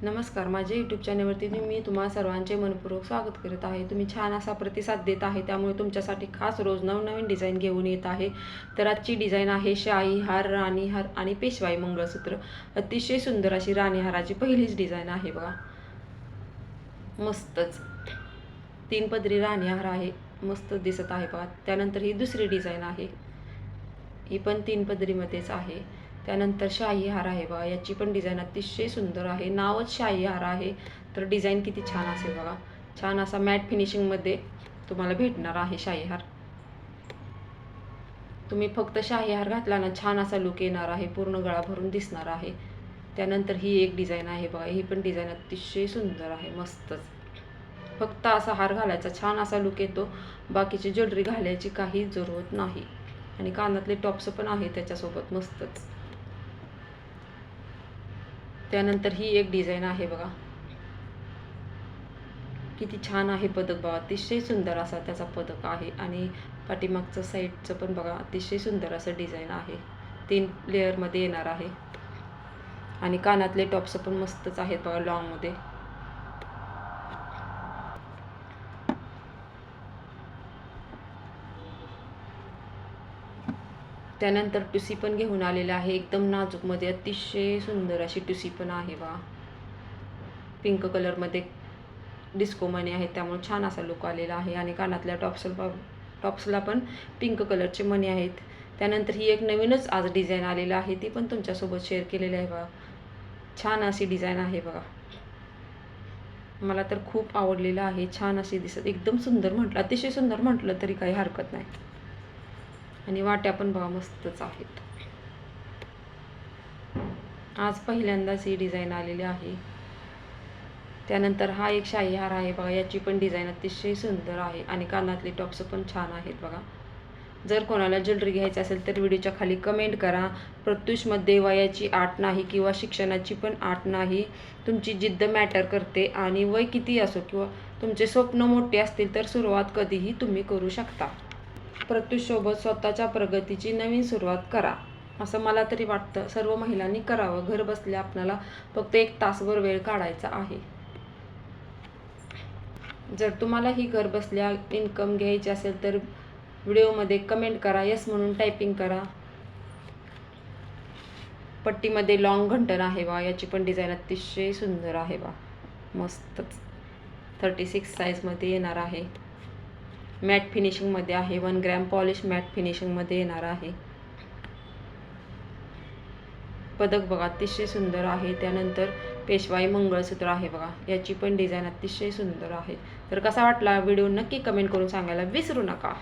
नमस्कार, माझ्या यूट्यूब चॅनलवरती मी तुम्हा सर्वांचे मनपूर्वक स्वागत करत आहे. तुम्ही छान असा प्रतिसाद देत आहे, त्यामुळे तुमच्यासाठी खास रोज नवनवीन डिझाईन घेऊन येत आहे. तर आजची डिझाईन आहे शाही हार, राणी हार आणि पेशवाई मंगळसूत्र. अतिशय सुंदर अशी राणी हाराची पहिलीच डिझाईन आहे बघा. मस्तच 3 पदरी राणी हार आहे, मस्त दिसत आहे बघा. त्यानंतर ही दुसरी डिझाईन आहे, ही पण 3 पदरीमध्येच आहे. त्यानंतर शाही हार आहे बघा, याची पण डिझाईन अतिशय सुंदर आहे. नावच शाही हार आहे, तर डिझाईन किती छान असेल बघा. छान असा मॅट फिनिशिंगमध्ये तुम्हाला भेटणार आहे शाही हार. तुम्ही फक्त शाही हार घातला ना, छान असा लुक येणार आहे, पूर्ण गळा भरून दिसणार आहे. त्यानंतर ही एक डिझाईन आहे बघा, ही पण डिझाईन अतिशय सुंदर आहे, मस्तच. फक्त असा हार घालायचा, छान असा लुक येतो, बाकीची ज्वेलरी घालायची काही जरूरत नाही. आणि कानातले टॉप्स पण आहे त्याच्यासोबत, मस्तच. त्यानंतर ही एक डिझाईन आहे बघा, किती छान आहे पदक बघा, अतिशय सुंदर असा त्याचा पदक आहे. आणि पाठीमागचं साईडचं पण बघा, अतिशय सुंदर असं डिझाईन आहे. 3 लेअरमध्ये येणार आहे. आणि कानातले टॉप्स पण मस्तच आहेत बघा, लॉंगमध्ये. त्यानंतर टुसी पण घेऊन आलेलं आहे, एकदम नाजूकमध्ये अतिशय सुंदर अशी टुसी पण आहे बघा. पिंक कलरमध्ये डिस्को मणी आहेत, त्यामुळे छान असा लुक आलेला आहे. आणि कानातल्या टॉप्सला पण पिंक कलरचे मणी आहेत. त्यानंतर ही एक नवीनच आज डिझाईन आलेलं आहे, ती पण तुमच्यासोबत शेअर केलेली आहे बघा. छान अशी डिझाईन आहे बघा, मला तर खूप आवडलेलं आहे. छान अशी दिसत, एकदम सुंदर म्हटलं, अतिशय सुंदर म्हटलं तरी काही हरकत नाही. आणि वाट्या पण बघा, मस्तच आहेत. आज पहिल्यांदाच ही डिझाईन आलेली आहे. त्यानंतर हा एक शाही हार आहे बघा, याची पण डिझाईन अतिशय सुंदर आहे. आणि कानातले टॉप्स पण छान आहेत बघा. जर कोणाला ज्वेलरी घ्यायची असेल तर व्हिडिओच्या खाली कमेंट करा. प्रत्युषमध्ये वयाची अट नाही किंवा शिक्षणाची पण अट नाही, तुमची जिद्द मॅटर करते. आणि वय किती असो किंवा तुमचे स्वप्न मोठे असतील तर सुरुवात कधीही तुम्ही करू शकता. प्रत्युषसोबत स्वतःच्या प्रगतीची नवीन सुरुवात करा, असं मला तरी वाटतं. सर्व महिलांनी करावं. घर बसल्या आपल्याला फक्त 1 तासभर वेळ काढायचा आहे. जर तुम्हाला ही घर बसल्या इन्कम घ्यायची असेल तर व्हिडिओमध्ये कमेंट करा, यस म्हणून टायपिंग करा. पट्टीमध्ये लॉंग घंटन आहे बा, याची पण डिझाईन अतिशय सुंदर आहे बा, मस्तच. 36 साईजमध्ये येणार आहे. मॅट फिनिशिंगमध्ये आहे, 1 ग्रॅम पॉलिश मॅट फिनिशिंगमध्ये येणार आहे. पदक बघा, अतिशय सुंदर आहे. त्यानंतर पेशवाई मंगळसूत्र आहे बघा, याची पण डिझाईन अतिशय सुंदर आहे. तर कसा वाटला व्हिडिओ नक्की कमेंट करून सांगायला विसरू नका.